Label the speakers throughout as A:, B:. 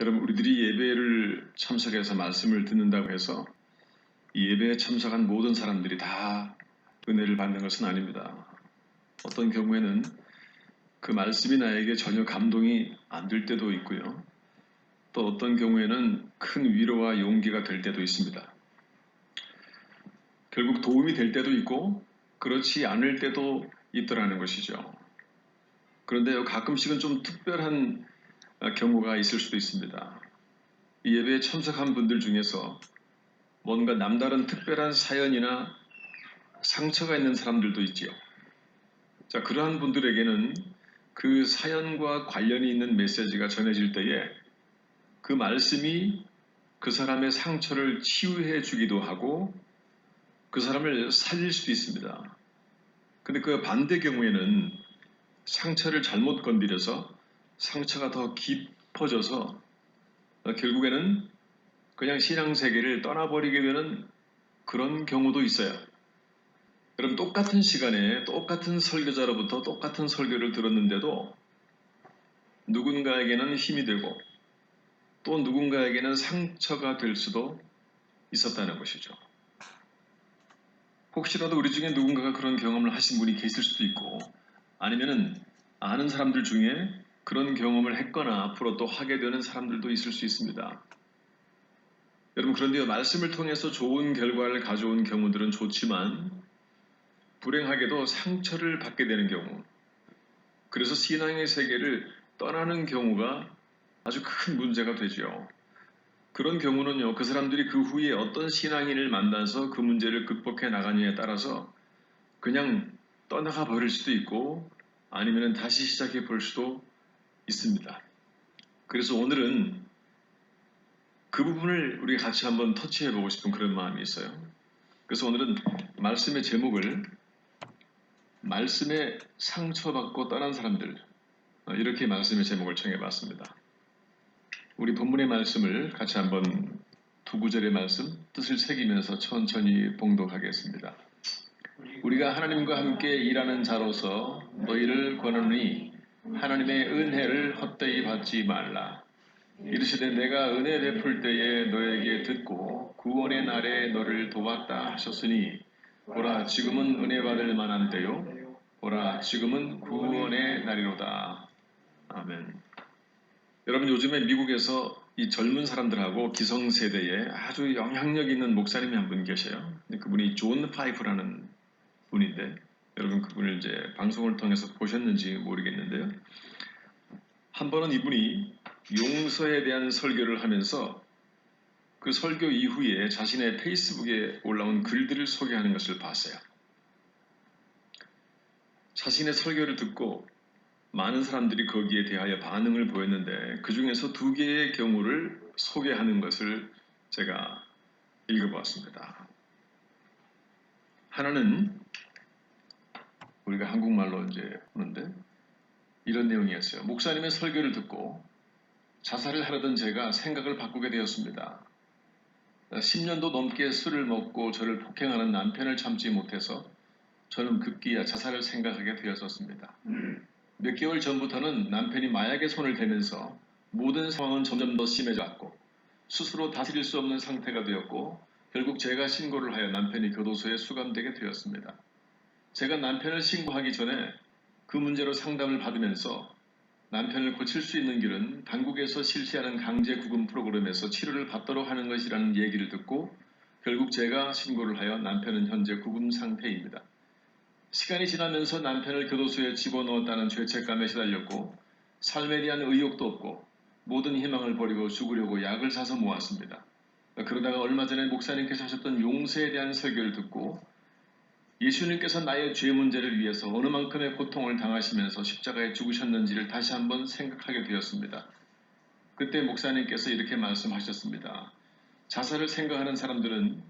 A: 여러분, 우리들이 예배를 참석해서 말씀을 듣는다고 해서 이 예배에 참석한 모든 사람들이 다 은혜를 받는 것은 아닙니다. 어떤 경우에는 그 말씀이 나에게 전혀 감동이 안 될 때도 있고요. 또 어떤 경우에는 큰 위로와 용기가 될 때도 있습니다. 결국 도움이 될 때도 있고 그렇지 않을 때도 있더라는 것이죠. 그런데 가끔씩은 좀 특별한 경우가 있을 수도 있습니다. 이 예배에 참석한 분들 중에서 뭔가 남다른 특별한 사연이나 상처가 있는 사람들도 있지요. 자, 그러한 분들에게는 그 사연과 관련이 있는 메시지가 전해질 때에 그 말씀이 그 사람의 상처를 치유해 주기도 하고 그 사람을 살릴 수도 있습니다. 근데 그 반대 경우에는 상처를 잘못 건드려서 상처가 더 깊어져서 결국에는 그냥 신앙세계를 떠나버리게 되는 그런 경우도 있어요. 여러분, 똑같은 시간에 똑같은 설교자로부터 똑같은 설교를 들었는데도 누군가에게는 힘이 되고 또 누군가에게는 상처가 될 수도 있었다는 것이죠. 혹시라도 우리 중에 누군가가 그런 경험을 하신 분이 계실 수도 있고 아니면은 아는 사람들 중에 그런 경험을 했거나 앞으로 또 하게 되는 사람들도 있을 수 있습니다. 여러분, 그런데 말씀을 통해서 좋은 결과를 가져온 경우들은 좋지만 불행하게도 상처를 받게 되는 경우, 그래서 신앙의 세계를 떠나는 경우가 아주 큰 문제가 되죠. 그런 경우는요, 그 사람들이 그 후에 어떤 신앙인을 만나서 그 문제를 극복해 나가느냐에 따라서 그냥 떠나가 버릴 수도 있고 아니면 다시 시작해 볼 수도 있습니다. 그래서 오늘은 그 부분을 우리 같이 한번 터치해 보고 싶은 그런 마음이 있어요. 그래서 오늘은 말씀의 제목을 말씀에 상처받고 떠난 사람들, 이렇게 말씀의 제목을 정해봤습니다. 우리 본문의 말씀을 같이 한번 두 구절의 말씀 뜻을 새기면서 천천히 봉독하겠습니다. 우리가 하나님과 함께 일하는 자로서 너희를 권하노니 하나님의 은혜를 헛되이 받지 말라. 이르시되 내가 은혜 베풀 때에 너에게 듣고 구원의 날에 너를 도왔다 하셨으니 보라 지금은 은혜 받을 만한 때요 보라 지금은 구원의 날이로다. 아멘. 여러분, 요즘에 미국에서 이 젊은 사람들하고 기성세대에 아주 영향력 있는 목사님이 한 분 계셔요. 그분이 존 파이프라는 분인데 여러분 그분을 이제 방송을 통해서 보셨는지 모르겠는데요. 한 번은 이분이 용서에 대한 설교를 하면서 그 설교 이후에 자신의 페이스북에 올라온 글들을 소개하는 것을 봤어요. 자신의 설교를 듣고 많은 사람들이 거기에 대하여 반응을 보였는데 그 중에서 두 개의 경우를 소개하는 것을 제가 읽어보았습니다. 하나는 우리가 한국말로 이제 보는데 이런 내용이었어요. 목사님의 설교를 듣고 자살을 하려던 제가 생각을 바꾸게 되었습니다. 10년도 넘게 술을 먹고 저를 폭행하는 남편을 참지 못해서 저는 급기야 자살을 생각하게 되었었습니다. 몇 개월 전부터는 남편이 마약에 손을 대면서 모든 상황은 점점 더 심해졌고 스스로 다스릴 수 없는 상태가 되었고 결국 제가 신고를 하여 남편이 교도소에 수감되게 되었습니다. 제가 남편을 신고하기 전에 그 문제로 상담을 받으면서 남편을 고칠 수 있는 길은 당국에서 실시하는 강제 구금 프로그램에서 치료를 받도록 하는 것이라는 얘기를 듣고 결국 제가 신고를 하여 남편은 현재 구금 상태입니다. 시간이 지나면서 남편을 교도소에 집어넣었다는 죄책감에 시달렸고 삶에 대한 의욕도 없고 모든 희망을 버리고 죽으려고 약을 사서 모았습니다. 그러다가 얼마 전에 목사님께서 하셨던 용서에 대한 설교를 듣고 예수님께서 나의 죄 문제를 위해서 어느 만큼의 고통을 당하시면서 십자가에 죽으셨는지를 다시 한번 생각하게 되었습니다. 그때 목사님께서 이렇게 말씀하셨습니다. 자살을 생각하는 사람들은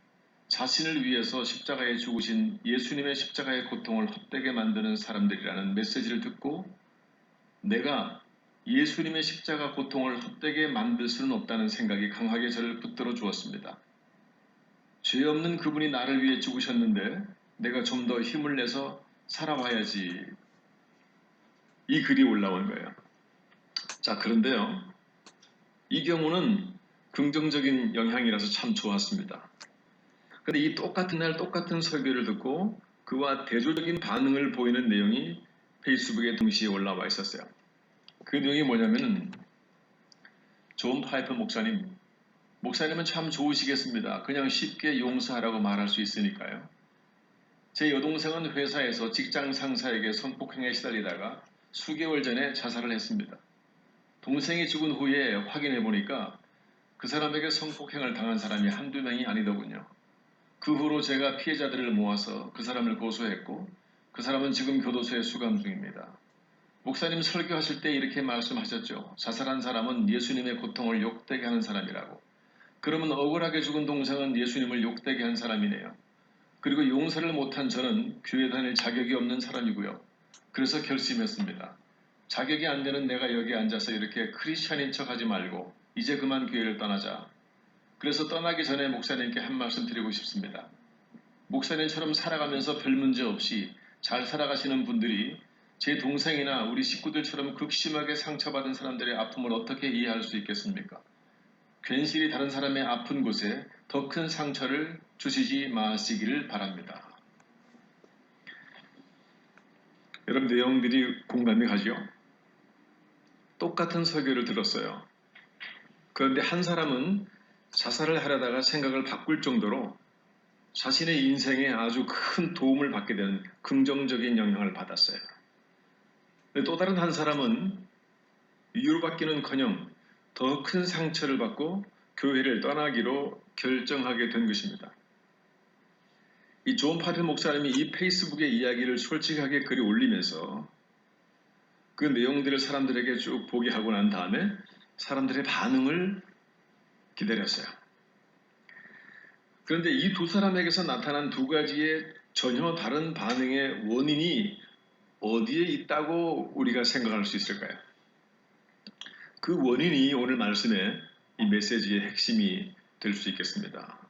A: 자신을 위해서 십자가에 죽으신 예수님의 십자가의 고통을 헛되게 만드는 사람들이라는 메시지를 듣고 내가 예수님의 십자가 고통을 헛되게 만들 수는 없다는 생각이 강하게 저를 붙들어 주었습니다. 죄 없는 그분이 나를 위해 죽으셨는데 내가 좀 더 힘을 내서 살아와야지. 이 글이 올라온 거예요. 자, 그런데요. 이 경우는 긍정적인 영향이라서 참 좋았습니다. 근데 이 똑같은 날 똑같은 설교를 듣고 그와 대조적인 반응을 보이는 내용이 페이스북에 동시에 올라와 있었어요. 그 내용이 뭐냐면은 존 파이프 목사님은 참 좋으시겠습니다. 그냥 쉽게 용서하라고 말할 수 있으니까요. 제 여동생은 회사에서 직장 상사에게 성폭행에 시달리다가 수개월 전에 자살을 했습니다. 동생이 죽은 후에 확인해 보니까 그 사람에게 성폭행을 당한 사람이 한두 명이 아니더군요. 그 후로 제가 피해자들을 모아서 그 사람을 고소했고 그 사람은 지금 교도소에 수감 중입니다. 목사님 설교하실 때 이렇게 말씀하셨죠. 자살한 사람은 예수님의 고통을 욕되게 하는 사람이라고. 그러면 억울하게 죽은 동생은 예수님을 욕되게 한 사람이네요. 그리고 용서를 못한 저는 교회 다닐 자격이 없는 사람이고요. 그래서 결심했습니다. 자격이 안 되는 내가 여기 앉아서 이렇게 크리스찬인 척하지 말고 이제 그만 교회를 떠나자. 그래서 떠나기 전에 목사님께 한 말씀 드리고 싶습니다. 목사님처럼 살아가면서 별 문제 없이 잘 살아가시는 분들이 제 동생이나 우리 식구들처럼 극심하게 상처받은 사람들의 아픔을 어떻게 이해할 수 있겠습니까? 괜시리 다른 사람의 아픈 곳에 더 큰 상처를 주시지 마시기를 바랍니다. 여러분 내용들이 공감이 가죠? 똑같은 설교를 들었어요. 그런데 한 사람은 자살을 하려다가 생각을 바꿀 정도로 자신의 인생에 아주 큰 도움을 받게 되는 긍정적인 영향을 받았어요. 또 다른 한 사람은 위로받기는커녕 더 큰 상처를 받고 교회를 떠나기로 결정하게 된 것입니다. 이 존 파필 목사님이 이 페이스북에 이야기를 솔직하게 글에 올리면서 그 내용들을 사람들에게 쭉 보게 하고 난 다음에 사람들의 반응을 기다렸어요. 그런데 이 두 사람에게서 나타난 두 가지의 전혀 다른 반응의 원인이 어디에 있다고 우리가 생각할 수 있을까요? 그 원인이 오늘 말씀의 이 메시지의 핵심이 될 수 있겠습니다.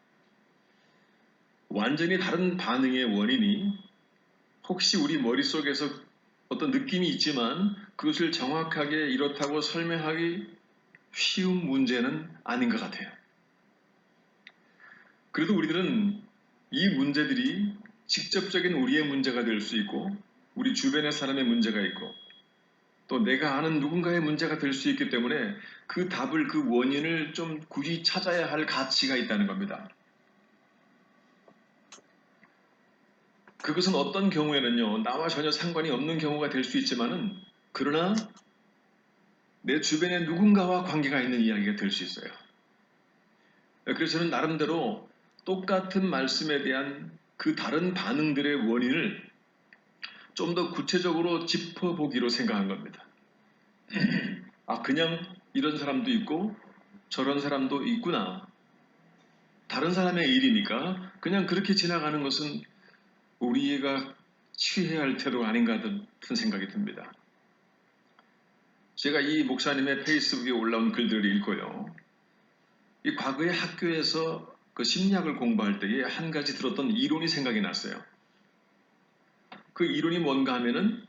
A: 완전히 다른 반응의 원인이 혹시 우리 머릿속에서 어떤 느낌이 있지만 그것을 정확하게 이렇다고 설명하기 쉬운 문제는 아닌 것 같아요. 그래도 우리들은 이 문제들이 직접적인 우리의 문제가 될 수 있고 우리 주변의 사람의 문제가 있고 또 내가 아는 누군가의 문제가 될 수 있기 때문에 그 답을 그 원인을 좀 굳이 찾아야 할 가치가 있다는 겁니다. 그것은 어떤 경우에는요, 나와 전혀 상관이 없는 경우가 될 수 있지만은 그러나 내 주변에 누군가와 관계가 있는 이야기가 될 수 있어요. 그래서 저는 나름대로 똑같은 말씀에 대한 그 다른 반응들의 원인을 좀 더 구체적으로 짚어보기로 생각한 겁니다. 그냥 이런 사람도 있고 저런 사람도 있구나. 다른 사람의 일이니까 그냥 그렇게 지나가는 것은 우리가 취해야 할 태도가 아닌가 같은 생각이 듭니다. 제가 이 목사님의 페이스북에 올라온 글들을 읽고요. 이 과거의 학교에서 그 심리학을 공부할 때에 한 가지 들었던 이론이 생각이 났어요. 그 이론이 뭔가 하면은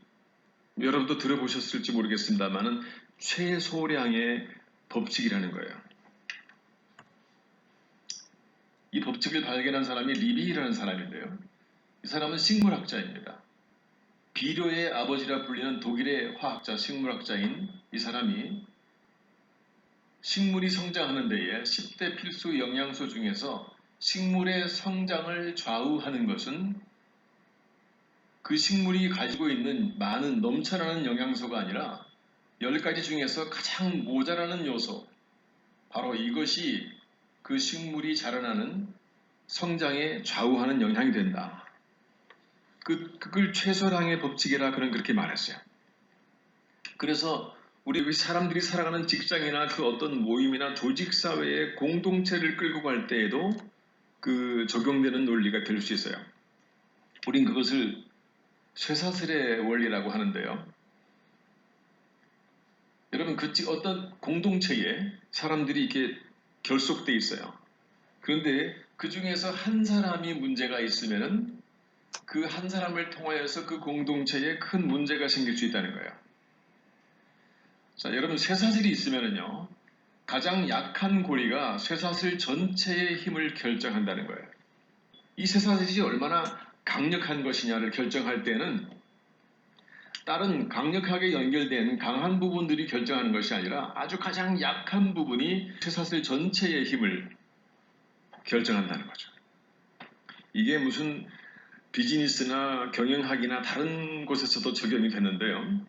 A: 여러분도 들어보셨을지 모르겠습니다만은 최소량의 법칙이라는 거예요. 이 법칙을 발견한 사람이 리비라는 사람인데요. 이 사람은 식물학자입니다. 비료의 아버지라 불리는 독일의 화학자, 식물학자인 이 사람이 식물이 성장하는 데에 10대 필수 영양소 중에서 식물의 성장을 좌우하는 것은 그 식물이 가지고 있는 많은 넘쳐나는 영양소가 아니라 10가지 중에서 가장 모자라는 요소, 바로 이것이 그 식물이 자라나는 성장에 좌우하는 영향이 된다. 그걸 최소량의 법칙이라 그렇게 말했어요. 그래서 우리 사람들이 살아가는 직장이나 그 어떤 모임이나 조직사회의 공동체를 끌고 갈 때에도 그 적용되는 논리가 될 수 있어요. 우린 그것을 쇠사슬의 원리라고 하는데요. 여러분, 어떤 공동체에 사람들이 이렇게 결속돼 있어요. 그런데 그 중에서 한 사람이 문제가 있으면은 그 한 사람을 통하여서 그 공동체에 큰 문제가 생길 수 있다는 거예요. 자, 여러분 쇠사슬이 있으면은요, 가장 약한 고리가 쇠사슬 전체의 힘을 결정한다는 거예요. 이 쇠사슬이 얼마나 강력한 것이냐를 결정할 때는 다른 강력하게 연결된 강한 부분들이 결정하는 것이 아니라 아주 가장 약한 부분이 쇠사슬 전체의 힘을 결정한다는 거죠. 이게 무슨 비즈니스나 경영학이나 다른 곳에서도 적용이 되는데요.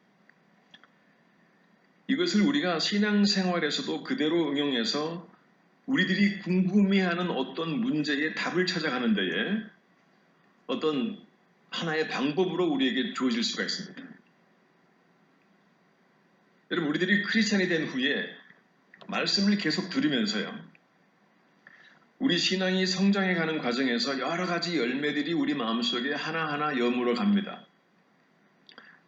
A: 이것을 우리가 신앙생활에서도 그대로 응용해서 우리들이 궁금해하는 어떤 문제의 답을 찾아가는 데에 어떤 하나의 방법으로 우리에게 주어질 수가 있습니다. 여러분, 우리들이 크리스찬이 된 후에 말씀을 계속 들으면서요. 우리 신앙이 성장해가는 과정에서 여러 가지 열매들이 우리 마음속에 하나하나 여물어 갑니다.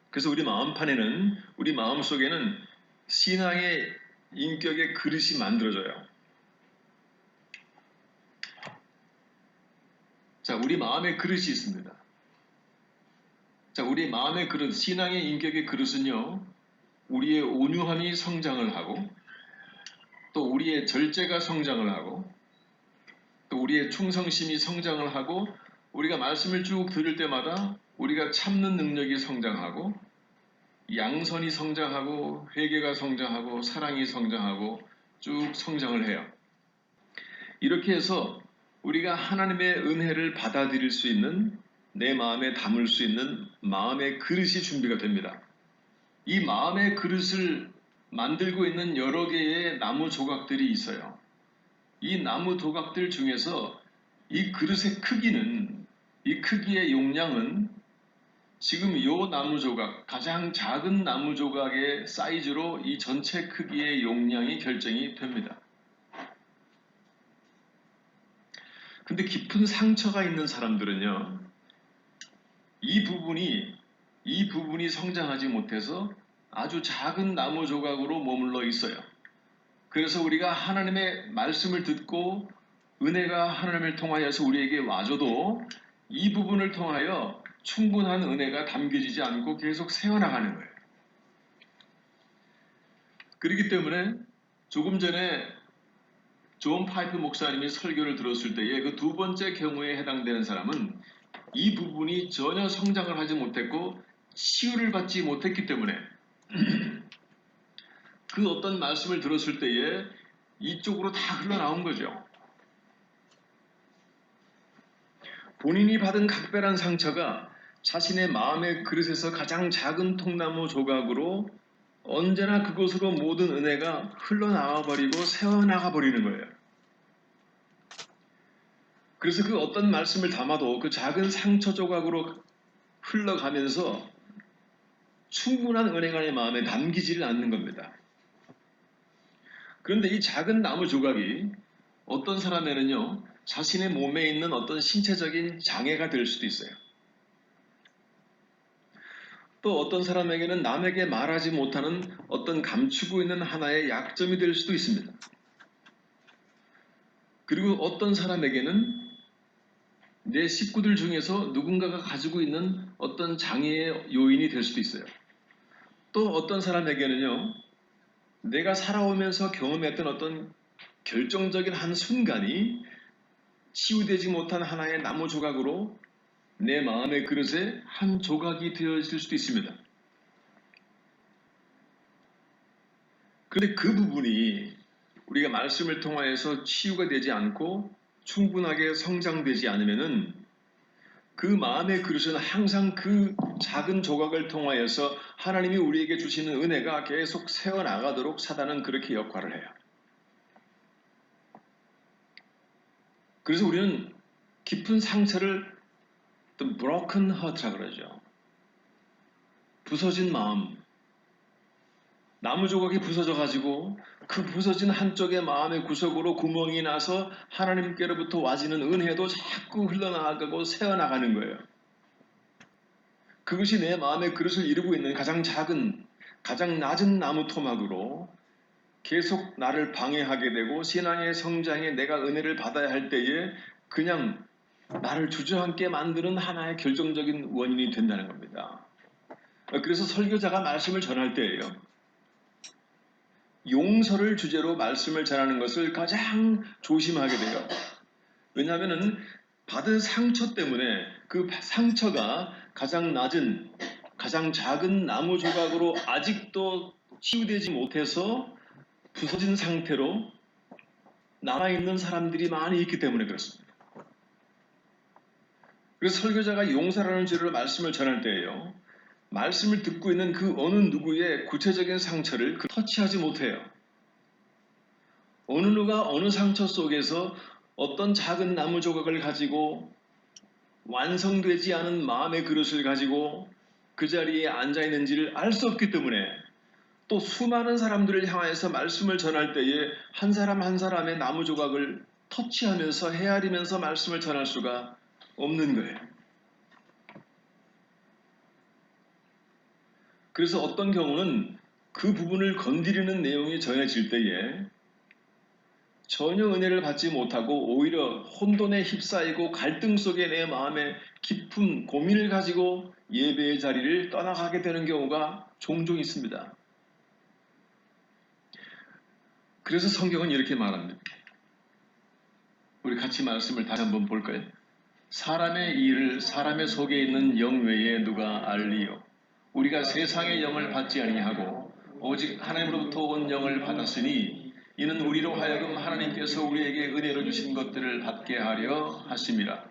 A: 그래서 우리 마음판에는, 우리 마음속에는 신앙의 인격의 그릇이 만들어져요. 자, 우리 마음의 그릇이 있습니다. 자, 우리 마음의 그릇, 신앙의 인격의 그릇은요, 우리의 온유함이 성장을 하고, 또 우리의 절제가 성장을 하고, 또 우리의 충성심이 성장을 하고, 우리가 말씀을 쭉 들을 때마다 우리가 참는 능력이 성장하고, 양선이 성장하고, 회개가 성장하고, 사랑이 성장하고, 쭉 성장을 해요. 이렇게 해서 우리가 하나님의 은혜를 받아들일 수 있는, 내 마음에 담을 수 있는 마음의 그릇이 준비가 됩니다. 이 마음의 그릇을 만들고 있는 여러 개의 나무 조각들이 있어요. 이 나무 조각들 중에서 이 그릇의 크기는, 이 크기의 용량은 지금 이 나무 조각, 가장 작은 나무 조각의 사이즈로 이 전체 크기의 용량이 결정이 됩니다. 근데 깊은 상처가 있는 사람들은요, 이 부분이 성장하지 못해서 아주 작은 나무 조각으로 머물러 있어요. 그래서 우리가 하나님의 말씀을 듣고 은혜가 하나님을 통하여서 우리에게 와줘도 이 부분을 통하여 충분한 은혜가 담겨지지 않고 계속 새어나가는 거예요. 그렇기 때문에 조금 전에 존 파이프 목사님이 설교를 들었을 때에 그 두 번째 경우에 해당되는 사람은 이 부분이 전혀 성장을 하지 못했고 치유를 받지 못했기 때문에 그 어떤 말씀을 들었을 때에 이쪽으로 다 흘러나온 거죠. 본인이 받은 각별한 상처가 자신의 마음의 그릇에서 가장 작은 통나무 조각으로 언제나 그곳으로 모든 은혜가 흘러나와 버리고 새어나가 버리는 거예요. 그래서 그 어떤 말씀을 담아도 그 작은 상처 조각으로 흘러가면서 충분한 은혜가 내 마음에 남기지를 않는 겁니다. 그런데 이 작은 나무 조각이 어떤 사람에는요, 자신의 몸에 있는 어떤 신체적인 장애가 될 수도 있어요. 또 어떤 사람에게는 남에게 말하지 못하는 어떤 감추고 있는 하나의 약점이 될 수도 있습니다. 그리고 어떤 사람에게는 내 식구들 중에서 누군가가 가지고 있는 어떤 장애의 요인이 될 수도 있어요. 또 어떤 사람에게는요, 내가 살아오면서 경험했던 어떤 결정적인 한 순간이 치유되지 못한 하나의 나무 조각으로 내 마음의 그릇에 한 조각이 되어질 수도 있습니다. 그런데 그 부분이 우리가 말씀을 통하여서 치유가 되지 않고 충분하게 성장되지 않으면은 그 마음의 그릇은 항상 그 작은 조각을 통하여서 하나님이 우리에게 주시는 은혜가 계속 새어나가도록 사단은 그렇게 역할을 해요. 그래서 우리는 깊은 상처를 The broken heart라 그러죠. 부서진 마음. 나무 조각이 부서져가지고 그 부서진 한쪽의 마음의 구석으로 구멍이 나서 하나님께로부터 와지는 은혜도 자꾸 흘러나가고 새어나가는 거예요. 그것이 내 마음의 그릇을 이루고 있는 가장 작은, 가장 낮은 나무 토막으로 계속 나를 방해하게 되고 신앙의 성장에 내가 은혜를 받아야 할 때에 그냥 나를 주저앉게 만드는 하나의 결정적인 원인이 된다는 겁니다. 그래서 설교자가 말씀을 전할 때예요. 용서를 주제로 말씀을 전하는 것을 가장 조심하게 돼요. 왜냐하면 받은 상처 때문에 그 상처가 가장 낮은, 가장 작은 나무 조각으로 아직도 치유되지 못해서 부서진 상태로 남아있는 사람들이 많이 있기 때문에 그렇습니다. 그래서 설교자가 용서라는 주제로 말씀을 전할 때에요, 말씀을 듣고 있는 그 어느 누구의 구체적인 상처를 터치하지 못해요. 어느 누가 어느 상처 속에서 어떤 작은 나무 조각을 가지고 완성되지 않은 마음의 그릇을 가지고 그 자리에 앉아 있는지를 알 수 없기 때문에, 또 수많은 사람들을 향해서 말씀을 전할 때에 한 사람 한 사람의 나무 조각을 터치하면서 헤아리면서 말씀을 전할 수가 없는 거예요. 그래서 어떤 경우는 그 부분을 건드리는 내용이 전해질 때에 전혀 은혜를 받지 못하고 오히려 혼돈에 휩싸이고 갈등 속에 내 마음에 깊은 고민을 가지고 예배의 자리를 떠나가게 되는 경우가 종종 있습니다. 그래서 성경은 이렇게 말합니다. 우리 같이 말씀을 다시 한번 볼까요? 사람의 일을 사람의 속에 있는 영 외에 누가 알리요? 우리가 세상의 영을 받지 아니하고 오직 하나님으로부터 온 영을 받았으니 이는 우리로 하여금 하나님께서 우리에게 은혜로 주신 것들을 받게 하려 하심이라.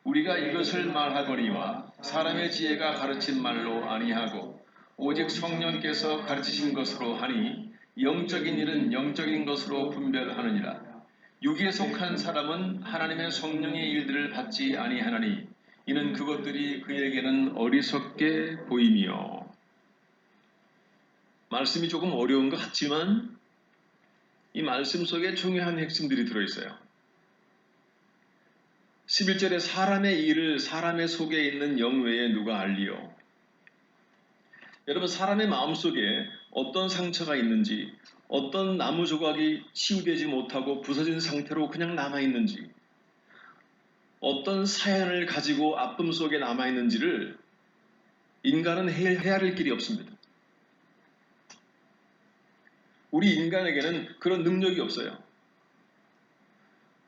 A: 우리가 이것을 말하거니와 사람의 지혜가 가르친 말로 아니하고 오직 성령께서 가르치신 것으로 하니 영적인 일은 영적인 것으로 분별하느니라. 육에 속한 사람은 하나님의 성령의 일들을 받지 아니하나니 이는 그것들이 그에게는 어리석게 보이며. 말씀이 조금 어려운 것 같지만 이 말씀 속에 중요한 핵심들이 들어있어요. 11절에 사람의 일을 사람의 속에 있는 영 외에 누가 알리요? 여러분, 사람의 마음속에 어떤 상처가 있는지, 어떤 나무 조각이 치유되지 못하고 부서진 상태로 그냥 남아있는지, 어떤 사연을 가지고 아픔 속에 남아있는지를 인간은 헤아릴 길이 없습니다. 우리 인간에게는 그런 능력이 없어요.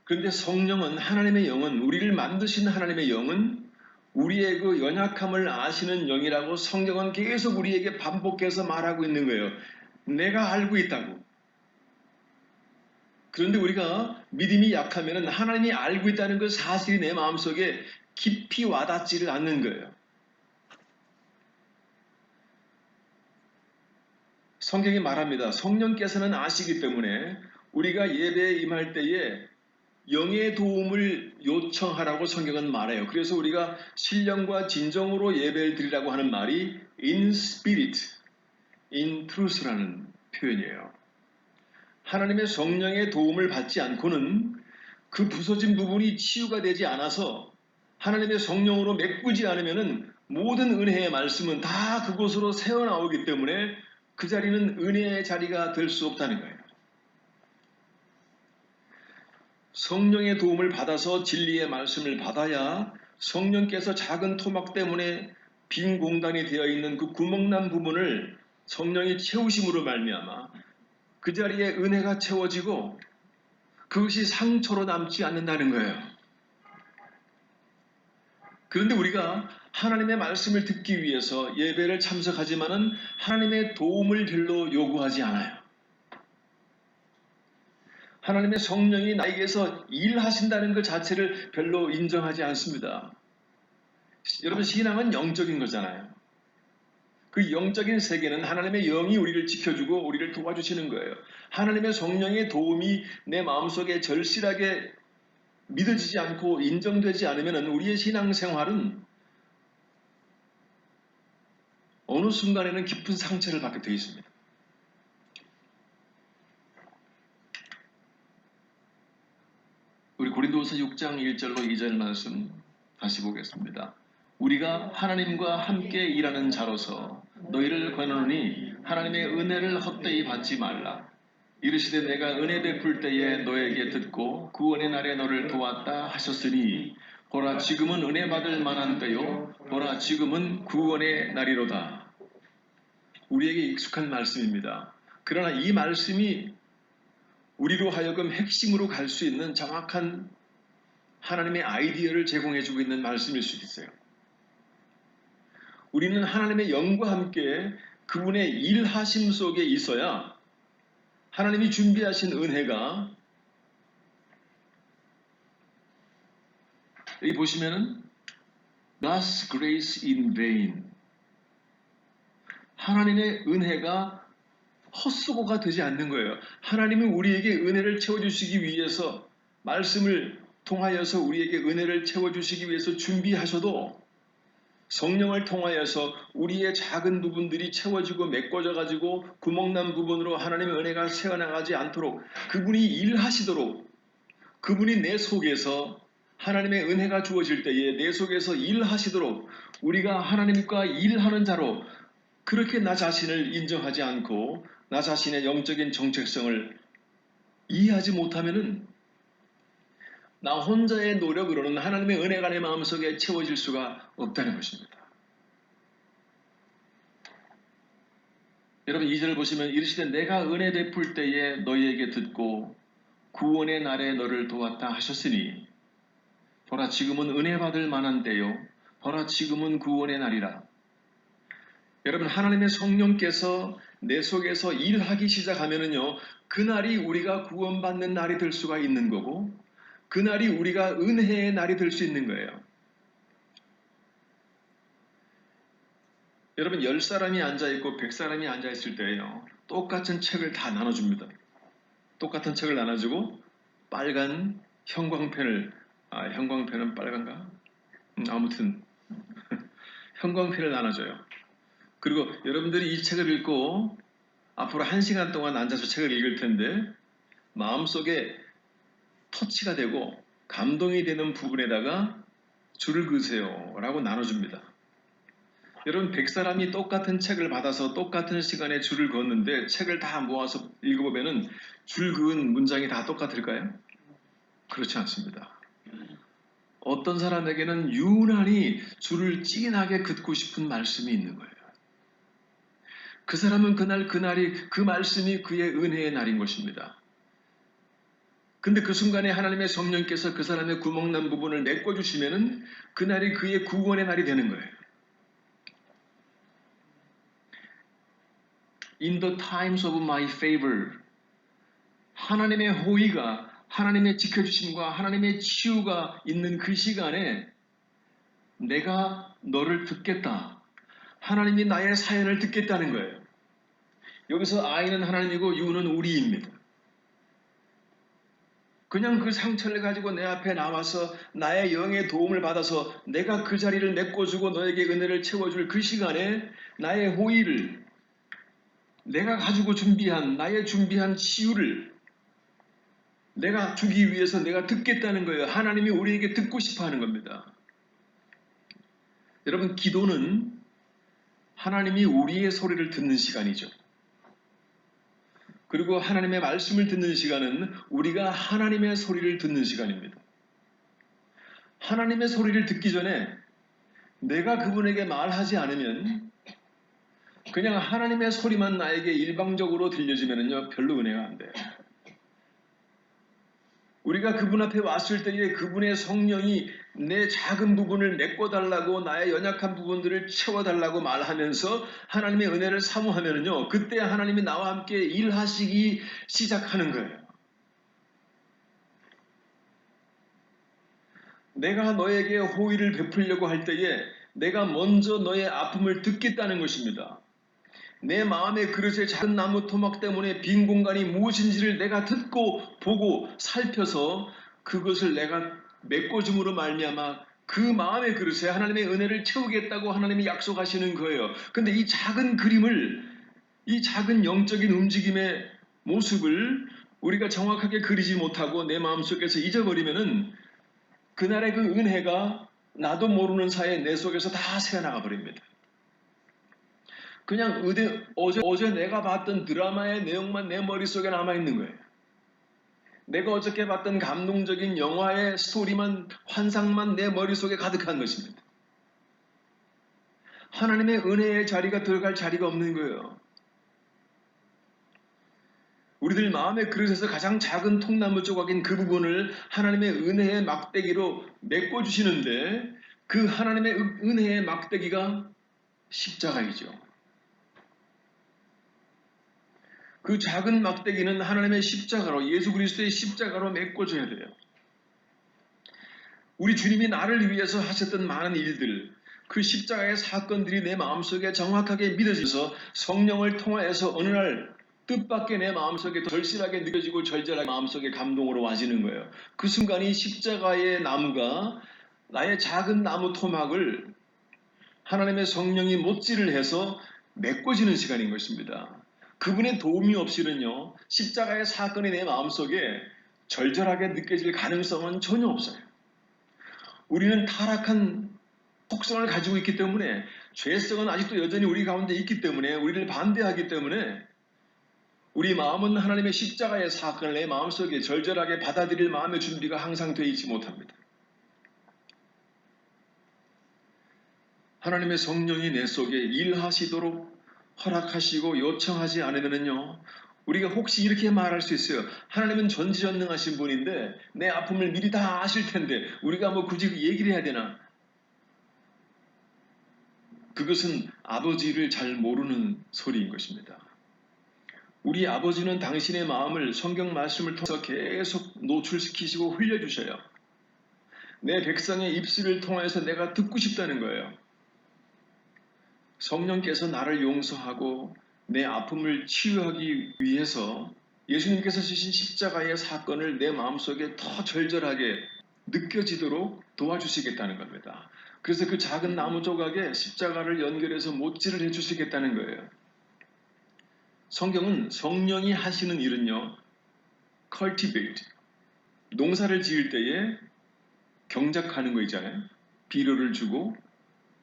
A: 그런데 성령은, 하나님의 영은, 우리를 만드신 하나님의 영은 우리의 그 연약함을 아시는 영이라고 성경은 계속 우리에게 반복해서 말하고 있는 거예요. 내가 알고 있다고. 그런데 우리가 믿음이 약하면 하나님이 알고 있다는 그 사실이 내 마음속에 깊이 와닿지를 않는 거예요. 성경이 말합니다. 성령께서는 아시기 때문에 우리가 예배에 임할 때에 영의 도움을 요청하라고 성경은 말해요. 그래서 우리가 신령과 진정으로 예배를 드리라고 하는 말이 in spirit, in truth라는 표현이에요. 하나님의 성령의 도움을 받지 않고는 그 부서진 부분이 치유가 되지 않아서 하나님의 성령으로 메꾸지 않으면 모든 은혜의 말씀은 다 그곳으로 새어나오기 때문에 그 자리는 은혜의 자리가 될 수 없다는 거예요. 성령의 도움을 받아서 진리의 말씀을 받아야 성령께서 작은 토막 때문에 빈 공간이 되어 있는 그 구멍난 부분을 성령이 채우심으로 말미암아 그 자리에 은혜가 채워지고 그것이 상처로 남지 않는다는 거예요. 그런데 우리가 하나님의 말씀을 듣기 위해서 예배를 참석하지만은 하나님의 도움을 별로 요구하지 않아요. 하나님의 성령이 나에게서 일하신다는 것 자체를 별로 인정하지 않습니다. 여러분, 신앙은 영적인 거잖아요. 그 영적인 세계는 하나님의 영이 우리를 지켜주고 우리를 도와주시는 거예요. 하나님의 성령의 도움이 내 마음속에 절실하게 믿어지지 않고 인정되지 않으면 우리의 신앙생활은 어느 순간에는 깊은 상처를 받게 되어 있습니다. 우리 고린도후서 6장 1절로 2절 말씀 다시 보겠습니다. 우리가 하나님과 함께 일하는 자로서 너희를 권하노니 하나님의 은혜를 헛되이 받지 말라. 이르시되 내가 은혜 베풀 때에 너에게 듣고 구원의 날에 너를 도왔다 하셨으니 보라 지금은 은혜 받을 만한 때요 보라 지금은 구원의 날이로다. 우리에게 익숙한 말씀입니다. 그러나 이 말씀이 우리로 하여금 핵심으로 갈 수 있는 정확한 하나님의 아이디어를 제공해주고 있는 말씀일 수도 있어요. 우리는 하나님의 영과 함께 그분의 일하심 속에 있어야 하나님이 준비하신 은혜가, 여기 보시면은 God's grace in vain, 하나님의 은혜가 헛수고가 되지 않는 거예요. 하나님은 우리에게 은혜를 채워주시기 위해서, 말씀을 통하여서 우리에게 은혜를 채워주시기 위해서 준비하셔도 성령을 통하여서 우리의 작은 부분들이 채워지고 메꿔져 가지고 구멍난 부분으로 하나님의 은혜가 새어나가지 않도록, 그분이 일하시도록, 그분이 내 속에서 하나님의 은혜가 주어질 때에 내 속에서 일하시도록 우리가 하나님과 일하는 자로, 그렇게 나 자신을 인정하지 않고 나 자신의 영적인 정체성을 이해하지 못하면은 나 혼자의 노력으로는 하나님의 은혜가 내 마음속에 채워질 수가 없다는 것입니다. 여러분 2절을 보시면 이르시되 내가 은혜 베풀 때에 너희에게 듣고 구원의 날에 너를 도왔다 하셨으니 보라 지금은 은혜 받을 만한 때요 보라 지금은 구원의 날이라. 여러분 하나님의 성령께서 내 속에서 일하기 시작하면은요, 그날이 우리가 구원받는 날이 될 수가 있는 거고 그날이 우리가 은혜의 날이 될 수 있는 거예요. 여러분 10사람이 앉아있고 100사람이 앉아있을 때에요, 똑같은 책을 다 나눠줍니다. 똑같은 책을 나눠주고 빨간 형광펜을, 형광펜은 빨간가? 아무튼 형광펜을 나눠줘요. 그리고 여러분들이 이 책을 읽고 앞으로 1시간 동안 앉아서 책을 읽을 텐데 마음속에 터치가 되고 감동이 되는 부분에다가 줄을 그으세요 라고 나눠줍니다. 여러분 100사람이 똑같은 책을 받아서 똑같은 시간에 줄을 그었는데 책을 다 모아서 읽어보면 줄 그은 문장이 다 똑같을까요? 그렇지 않습니다. 어떤 사람에게는 유난히 줄을 진하게 긋고 싶은 말씀이 있는 거예요. 그 사람은 그날이 그 말씀이 그의 은혜의 날인 것입니다. 근데 그 순간에 하나님의 성령께서 그 사람의 구멍난 부분을 메꿔주시면은 그날이 그의 구원의 날이 되는 거예요. In the times of my favor, 하나님의 호의가, 하나님의 지켜주심과 하나님의 치유가 있는 그 시간에 내가 너를 듣겠다. 하나님이 나의 사연을 듣겠다는 거예요. 여기서 I는 하나님이고 U는 우리입니다. 그냥 그 상처를 가지고 내 앞에 나와서 나의 영의 도움을 받아서 내가 그 자리를 메꿔주고 너에게 은혜를 채워줄 그 시간에 나의 호의를, 내가 가지고 나의 준비한 치유를 내가 주기 위해서 내가 듣겠다는 거예요. 하나님이 우리에게 듣고 싶어 하는 겁니다. 여러분 기도는 하나님이 우리의 소리를 듣는 시간이죠. 그리고 하나님의 말씀을 듣는 시간은 우리가 하나님의 소리를 듣는 시간입니다. 하나님의 소리를 듣기 전에 내가 그분에게 말하지 않으면 그냥 하나님의 소리만 나에게 일방적으로 들려지면요 별로 은혜가 안 돼요. 우리가 그분 앞에 왔을 때에 그분의 성령이 내 작은 부분을 메꿔달라고, 나의 연약한 부분들을 채워달라고 말하면서 하나님의 은혜를 사모하면요 그때 하나님이 나와 함께 일하시기 시작하는 거예요. 내가 너에게 호의를 베풀려고 할 때에 내가 먼저 너의 아픔을 듣겠다는 것입니다. 내 마음의 그릇에 작은 나무 토막 때문에 빈 공간이 무엇인지를 내가 듣고 보고 살펴서 그것을 내가 메꿔줌으로 말미암아 그 마음의 그릇에 하나님의 은혜를 채우겠다고 하나님이 약속하시는 거예요. 근데 이 작은 그림을, 이 작은 영적인 움직임의 모습을 우리가 정확하게 그리지 못하고 내 마음속에서 잊어버리면은 그날의 그 은혜가 나도 모르는 사이에 내 속에서 다 새어나가 버립니다. 그냥 어제 내가 봤던 드라마의 내용만 내 머릿속에 남아있는 거예요. 내가 어저께 봤던 감동적인 영화의 스토리만, 환상만 내 머릿속에 가득한 것입니다. 하나님의 은혜의 자리가 들어갈 자리가 없는 거예요. 우리들 마음의 그릇에서 가장 작은 통나무 조각인 그 부분을 하나님의 은혜의 막대기로 메꿔주시는데 그 하나님의 은혜의 막대기가 십자가이죠. 그 작은 막대기는 하나님의 십자가로, 예수 그리스도의 십자가로 메꿔줘야 돼요. 우리 주님이 나를 위해서 하셨던 많은 일들, 그 십자가의 사건들이 내 마음속에 정확하게 믿어져서 성령을 통하여서 어느 날 뜻밖의 내 마음속에 절실하게 느껴지고 절절하게 마음속에 감동으로 와지는 거예요. 그 순간이 십자가의 나무가 나의 작은 나무 토막을 하나님의 성령이 못질을 해서 메꿔지는 시간인 것입니다. 그분의 도움이 없이는요, 십자가의 사건이 내 마음속에 절절하게 느껴질 가능성은 전혀 없어요. 우리는 타락한 속성을 가지고 있기 때문에, 죄성은 아직도 여전히 우리 가운데 있기 때문에, 우리를 반대하기 때문에 우리 마음은 하나님의 십자가의 사건을 내 마음속에 절절하게 받아들일 마음의 준비가 항상 되어 있지 못합니다. 하나님의 성령이 내 속에 일하시도록 허락하시고 요청하지 않으면요, 우리가 혹시 이렇게 말할 수 있어요. 하나님은 전지전능하신 분인데 내 아픔을 미리 다 아실 텐데 우리가 뭐 굳이 얘기를 해야 되나? 그것은 아버지를 잘 모르는 소리인 것입니다. 우리 아버지는 당신의 마음을 성경 말씀을 통해서 계속 노출시키시고 흘려주셔요. 내 백성의 입술을 통해서 내가 듣고 싶다는 거예요. 성령께서 나를 용서하고 내 아픔을 치유하기 위해서 예수님께서 주신 십자가의 사건을 내 마음속에 더 절절하게 느껴지도록 도와주시겠다는 겁니다. 그래서 그 작은 나무 조각에 십자가를 연결해서 못질을 해주시겠다는 거예요. 성경은 성령이 하시는 일은요, cultivate, 농사를 지을 때에 경작하는 거 있잖아요. 비료를 주고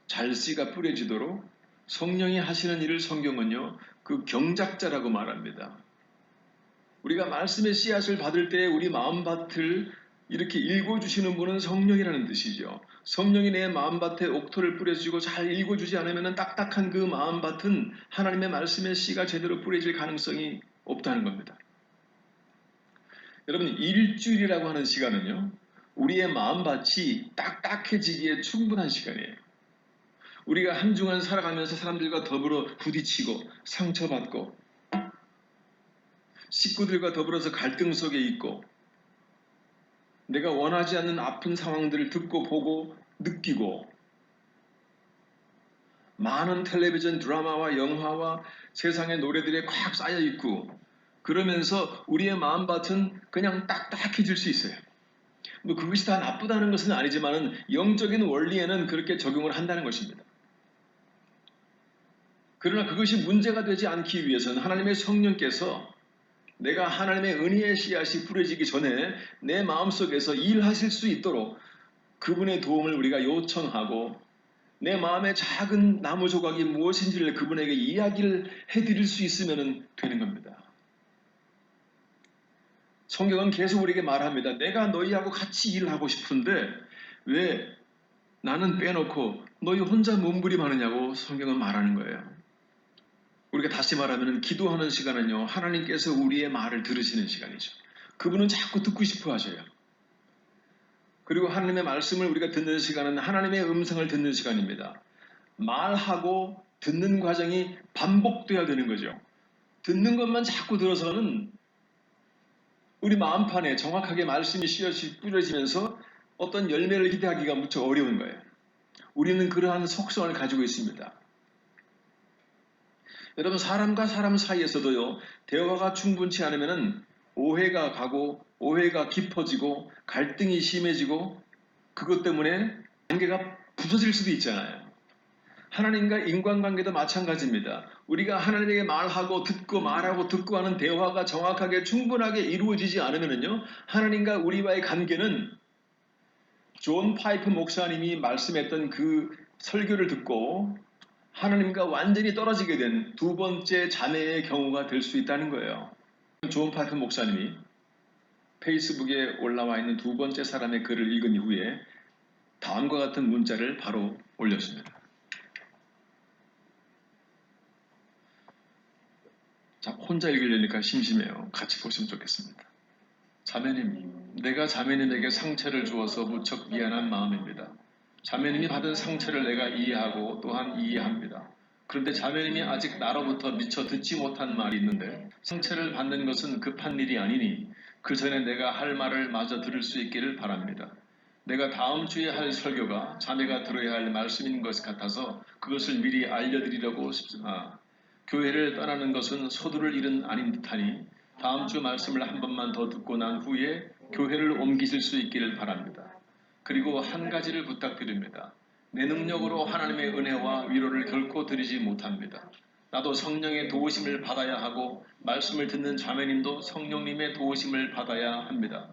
A: 잘 씨가 뿌려지도록 성령이 하시는 일을 성경은요, 그 경작자라고 말합니다. 우리가 말씀의 씨앗을 받을 때 우리 마음밭을 이렇게 읽어주시는 분은 성령이라는 뜻이죠. 성령이 내 마음밭에 옥토를 뿌려주고 잘 읽어주지 않으면 딱딱한 그 마음밭은 하나님의 말씀의 씨가 제대로 뿌려질 가능성이 없다는 겁니다. 여러분, 일주일이라고 하는 시간은요, 우리의 마음밭이 딱딱해지기에 충분한 시간이에요. 우리가 한 주간 살아가면서 사람들과 더불어 부딪히고 상처받고 식구들과 더불어서 갈등 속에 있고 내가 원하지 않는 아픈 상황들을 듣고 보고 느끼고 많은 텔레비전 드라마와 영화와 세상의 노래들에 꽉 쌓여 있고 그러면서 우리의 마음밭은 그냥 딱딱해질 수 있어요. 뭐 그것이 다 나쁘다는 것은 아니지만 영적인 원리에는 그렇게 적용을 한다는 것입니다. 그러나 그것이 문제가 되지 않기 위해서는 하나님의 성령께서 내가 하나님의 은혜의 씨앗이 뿌려지기 전에 내 마음속에서 일하실 수 있도록 그분의 도움을 우리가 요청하고 내 마음의 작은 나무 조각이 무엇인지를 그분에게 이야기를 해드릴 수 있으면 되는 겁니다. 성경은 계속 우리에게 말합니다. 내가 너희하고 같이 일하고 싶은데 왜 나는 빼놓고 너희 혼자 몸부림하느냐고 성경은 말하는 거예요. 우리가 다시 말하면 기도하는 시간은요, 하나님께서 우리의 말을 들으시는 시간이죠. 그분은 자꾸 듣고 싶어 하셔요. 그리고 하나님의 말씀을 우리가 듣는 시간은 하나님의 음성을 듣는 시간입니다. 말하고 듣는 과정이 반복돼야 되는 거죠. 듣는 것만 자꾸 들어서는 우리 마음판에 정확하게 말씀이 씨앗이 뿌려지면서 어떤 열매를 기대하기가 무척 어려운 거예요. 우리는 그러한 속성을 가지고 있습니다. 여러분, 사람과 사람 사이에서도요, 대화가 충분치 않으면 오해가 가고 오해가 깊어지고 갈등이 심해지고 그것 때문에 관계가 부서질 수도 있잖아요. 하나님과 인간관계도 마찬가지입니다. 우리가 하나님에게 말하고 듣고 말하고 듣고 하는 대화가 정확하게 충분하게 이루어지지 않으면요, 하나님과 우리와의 관계는 존 파이프 목사님이 말씀했던 그 설교를 듣고 하나님과 완전히 떨어지게 된 두 번째 자매의 경우가 될 수 있다는 거예요. 존 파이프 목사님이 페이스북에 올라와 있는 두 번째 사람의 글을 읽은 이후에 다음과 같은 문자를 바로 올렸습니다. 자, 혼자 읽으려니까 심심해요. 같이 보시면 좋겠습니다. 자매님, 내가 자매님에게 상처를 주어서 무척 미안한 마음입니다. 자매님이 받은 상처를 내가 이해하고 또한 이해합니다. 그런데 자매님이 아직 나로부터 미처 듣지 못한 말이 있는데 상처를 받는 것은 급한 일이 아니니 그 전에 내가 할 말을 마저 들을 수 있기를 바랍니다. 내가 다음 주에 할 설교가 자매가 들어야 할 말씀인 것 같아서 그것을 미리 알려드리려고 싶습니다. 교회를 떠나는 것은 소두를 일은 아닌 듯하니 다음 주 말씀을 한 번만 더 듣고 난 후에 교회를 옮기실 수 있기를 바랍니다. 그리고 한 가지를 부탁드립니다. 내 능력으로 하나님의 은혜와 위로를 결코 드리지 못합니다. 나도 성령의 도우심을 받아야 하고 말씀을 듣는 자매님도 성령님의 도우심을 받아야 합니다.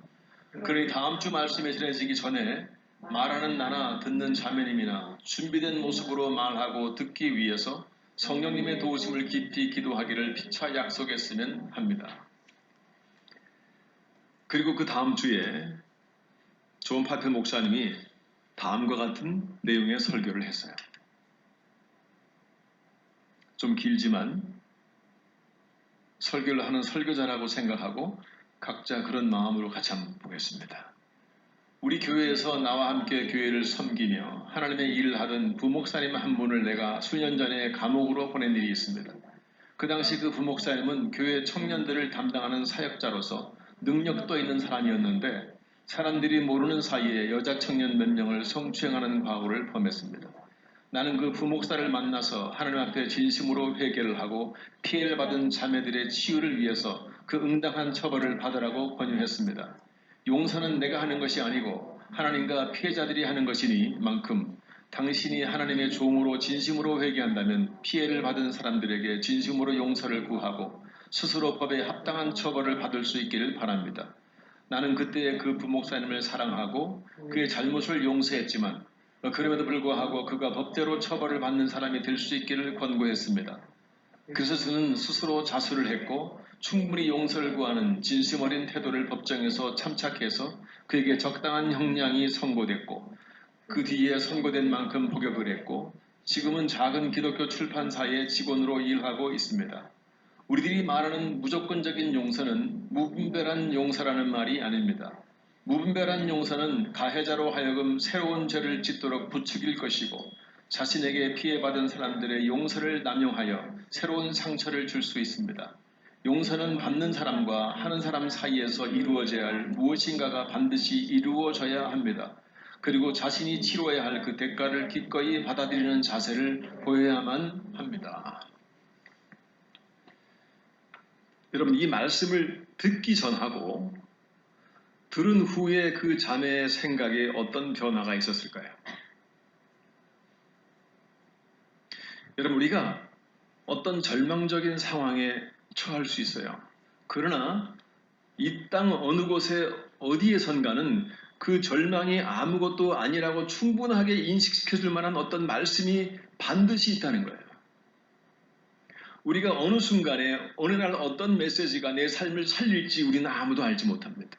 A: 그러니 다음 주 말씀이 전해지기 전에 말하는 나나 듣는 자매님이나 준비된 모습으로 말하고 듣기 위해서 성령님의 도우심을 깊이 기도하기를 피차 약속했으면 합니다. 그리고 그 다음 주에 존 파펠 목사님이 다음과 같은 내용의 설교를 했어요. 좀 길지만 설교를 하는 설교자라고 생각하고 각자 그런 마음으로 같이 한번 보겠습니다. 우리 교회에서 나와 함께 교회를 섬기며 하나님의 일을 하던 부목사님 한 분을 내가 수년 전에 감옥으로 보낸 일이 있습니다. 그 당시 그 부목사님은 교회 청년들을 담당하는 사역자로서 능력도 있는 사람이었는데 사람들이 모르는 사이에 여자 청년 몇 명을 성추행하는 과오를 범했습니다. 나는 그 부목사를 만나서 하나님 앞에 진심으로 회개를 하고 피해를 받은 자매들의 치유를 위해서 그 응당한 처벌을 받으라고 권유했습니다. 용서는 내가 하는 것이 아니고 하나님과 피해자들이 하는 것이니 만큼 당신이 하나님의 종으로 진심으로 회개한다면 피해를 받은 사람들에게 진심으로 용서를 구하고 스스로 법에 합당한 처벌을 받을 수 있기를 바랍니다. 나는 그때 그 부목사님을 사랑하고 그의 잘못을 용서했지만 그럼에도 불구하고 그가 법대로 처벌을 받는 사람이 될 수 있기를 권고했습니다. 그래서 저는 스스로 자수를 했고 충분히 용서를 구하는 진심 어린 태도를 법정에서 참착해서 그에게 적당한 형량이 선고됐고 그 뒤에 선고된 만큼 복역을 했고 지금은 작은 기독교 출판사의 직원으로 일하고 있습니다. 우리들이 말하는 무조건적인 용서는 무분별한 용서라는 말이 아닙니다. 무분별한 용서는 가해자로 하여금 새로운 죄를 짓도록 부추길 것이고 자신에게 피해받은 사람들의 용서를 남용하여 새로운 상처를 줄 수 있습니다. 용서는 받는 사람과 하는 사람 사이에서 이루어져야 할 무엇인가가 반드시 이루어져야 합니다. 그리고 자신이 치러야 할 그 대가를 기꺼이 받아들이는 자세를 보여야만 합니다. 여러분, 이 말씀을 듣기 전하고 들은 후에 그 자매의 생각에 어떤 변화가 있었을까요? 여러분, 우리가 어떤 절망적인 상황에 처할 수 있어요. 그러나 이 땅 어느 곳에 어디에선가는 그 절망이 아무것도 아니라고 충분하게 인식시켜줄 만한 어떤 말씀이 반드시 있다는 거예요. 우리가 어느 순간에 어느 날 어떤 메시지가 내 삶을 살릴지 우리는 아무도 알지 못합니다.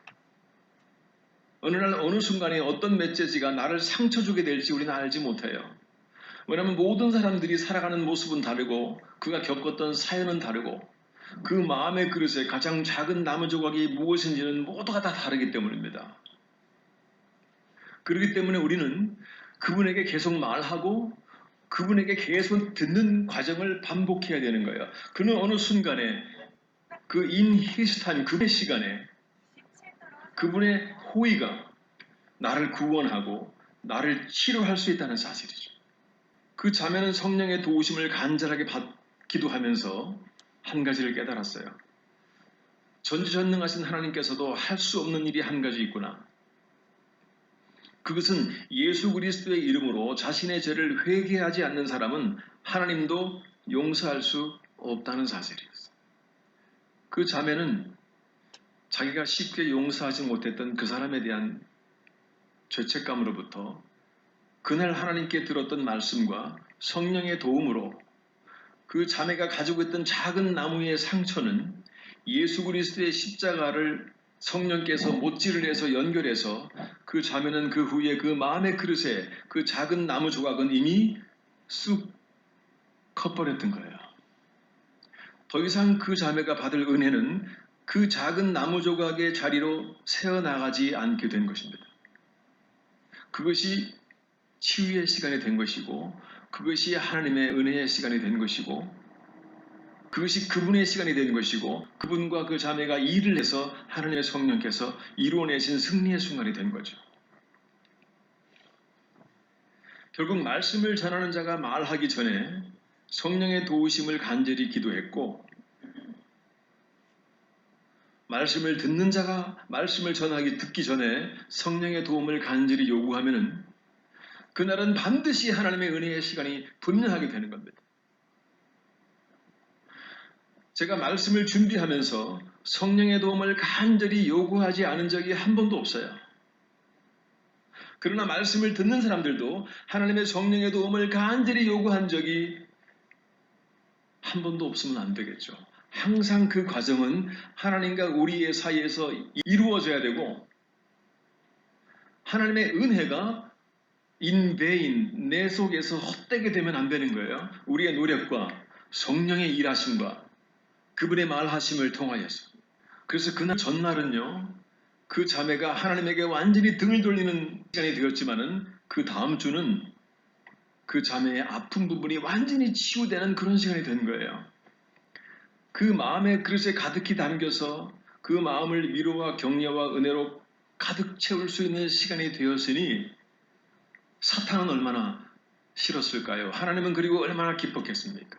A: 어느 날 어느 순간에 어떤 메시지가 나를 상처 주게 될지 우리는 알지 못해요. 왜냐하면 모든 사람들이 살아가는 모습은 다르고 그가 겪었던 사연은 다르고 그 마음의 그릇에 가장 작은 나무 조각이 무엇인지는 모두가 다 다르기 때문입니다. 그렇기 때문에 우리는 그분에게 계속 말하고 그분에게 계속 듣는 과정을 반복해야 되는 거예요. 그는 어느 순간에 그 인히스탄 그의 시간에 그분의 호의가 나를 구원하고 나를 치료할 수 있다는 사실이죠. 그 자매는 성령의 도우심을 간절하게 기도하면서 한 가지를 깨달았어요. 전지전능하신 하나님께서도 할 수 없는 일이 한 가지 있구나. 그것은 예수 그리스도의 이름으로 자신의 죄를 회개하지 않는 사람은 하나님도 용서할 수 없다는 사실이었어요. 그 자매는 자기가 쉽게 용서하지 못했던 그 사람에 대한 죄책감으로부터 그날 하나님께 들었던 말씀과 성령의 도움으로 그 자매가 가지고 있던 작은 나무의 상처는 예수 그리스도의 십자가를 성령께서 못질을 해서 연결해서 그 자매는 그 후에 그 마음의 그릇에 그 작은 나무 조각은 이미 쑥 커버렸던 거예요. 더 이상 그 자매가 받을 은혜는 그 작은 나무 조각의 자리로 새어나가지 않게 된 것입니다. 그것이 치유의 시간이 된 것이고, 그것이 하나님의 은혜의 시간이 된 것이고, 그것이 그분의 시간이 된 것이고, 그분과 그 자매가 일을 해서 하나님의 성령께서 이루어내신 승리의 순간이 된 거죠. 결국 말씀을 전하는 자가 말하기 전에 성령의 도우심을 간절히 기도했고, 말씀을 듣는 자가 말씀을 듣기 전에 성령의 도움을 간절히 요구하면은 그날은 반드시 하나님의 은혜의 시간이 분명하게 되는 겁니다. 제가 말씀을 준비하면서 성령의 도움을 간절히 요구하지 않은 적이 한 번도 없어요. 그러나 말씀을 듣는 사람들도 하나님의 성령의 도움을 간절히 요구한 적이 한 번도 없으면 안 되겠죠. 항상 그 과정은 하나님과 우리의 사이에서 이루어져야 되고, 하나님의 은혜가 in vain, 내 속에서 헛되게 되면 안 되는 거예요. 우리의 노력과 성령의 일하심과 그분의 말하심을 통하여서. 그래서 그날 전날은요, 그 자매가 하나님에게 완전히 등을 돌리는 시간이 되었지만은 그 다음 주는 그 자매의 아픈 부분이 완전히 치유되는 그런 시간이 된 거예요. 그 마음의 그릇에 가득히 담겨서 그 마음을 위로와 격려와 은혜로 가득 채울 수 있는 시간이 되었으니 사탄은 얼마나 싫었을까요? 하나님은 그리고 얼마나 기뻤겠습니까?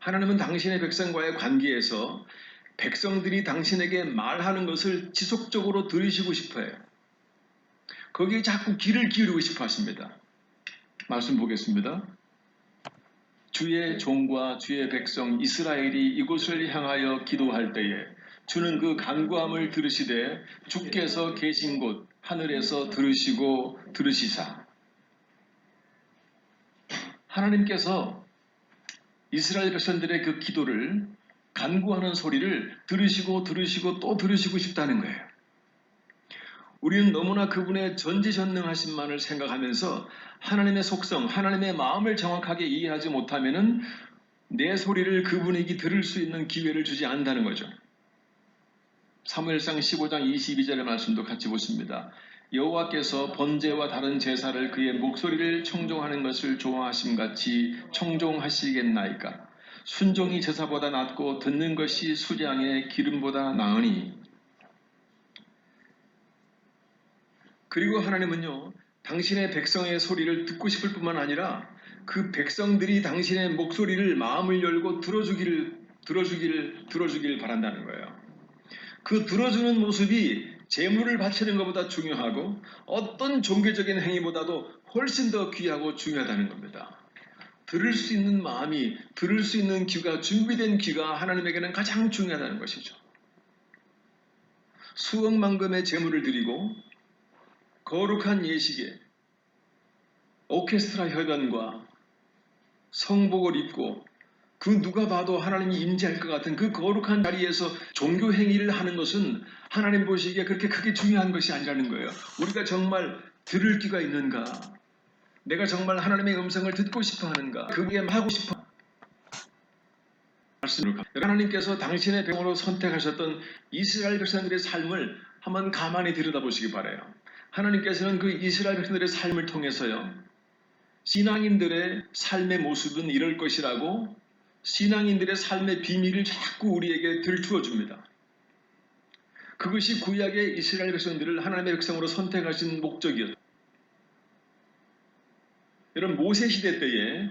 A: 하나님은 당신의 백성과의 관계에서 백성들이 당신에게 말하는 것을 지속적으로 들으시고 싶어요. 거기에 자꾸 귀를 기울이고 싶어 하십니다. 말씀 보겠습니다. 주의 종과 주의 백성 이스라엘이 이곳을 향하여 기도할 때에 주는 그 간구함을 들으시되 주께서 계신 곳 하늘에서 들으시고 들으시사. 하나님께서 이스라엘 백성들의 그 기도를, 간구하는 소리를 들으시고 또 들으시고 싶다는 거예요. 우리는 너무나 그분의 전지전능하심만을 생각하면서 하나님의 속성, 하나님의 마음을 정확하게 이해하지 못하면은 내 소리를 그분에게 들을 수 있는 기회를 주지 않는다는 거죠. 사무엘상 15장 22절의 말씀도 같이 보십니다. 여호와께서 번제와 다른 제사를 그의 목소리를 청종하는 것을 좋아하심같이 청종하시겠나이까. 순종이 제사보다 낫고 듣는 것이 수량의 기름보다 나으니. 그리고 하나님은요, 당신의 백성의 소리를 듣고 싶을 뿐만 아니라 그 백성들이 당신의 목소리를 마음을 열고 들어주기를 바란다는 거예요. 그 들어주는 모습이 제물을 바치는 것보다 중요하고 어떤 종교적인 행위보다도 훨씬 더 귀하고 중요하다는 겁니다. 들을 수 있는 마음이, 들을 수 있는 귀가, 준비된 귀가 하나님에게는 가장 중요하다는 것이죠. 수억만금의 제물을 드리고 거룩한 예식에 오케스트라 협연과 성복을 입고 그 누가 봐도 하나님이 임재할 것 같은 그 거룩한 자리에서 종교 행위를 하는 것은 하나님 보시기에 그렇게 크게 중요한 것이 아니라는 거예요. 우리가 정말 들을 귀가 있는가? 내가 정말 하나님의 음성을 듣고 싶어 하는가? 그게 하고 싶어. 하나님께서 당신의 백성으로 선택하셨던 이스라엘 백성들의 삶을 한번 가만히 들여다보시기 바라요. 하나님께서는 그 이스라엘 백성들의 삶을 통해서요, 신앙인들의 삶의 모습은 이럴 것이라고 신앙인들의 삶의 비밀을 자꾸 우리에게 들추어 줍니다. 그것이 구약의 이스라엘 백성들을 하나님의 백성으로 선택하신 목적이었죠. 여러분, 모세 시대 때에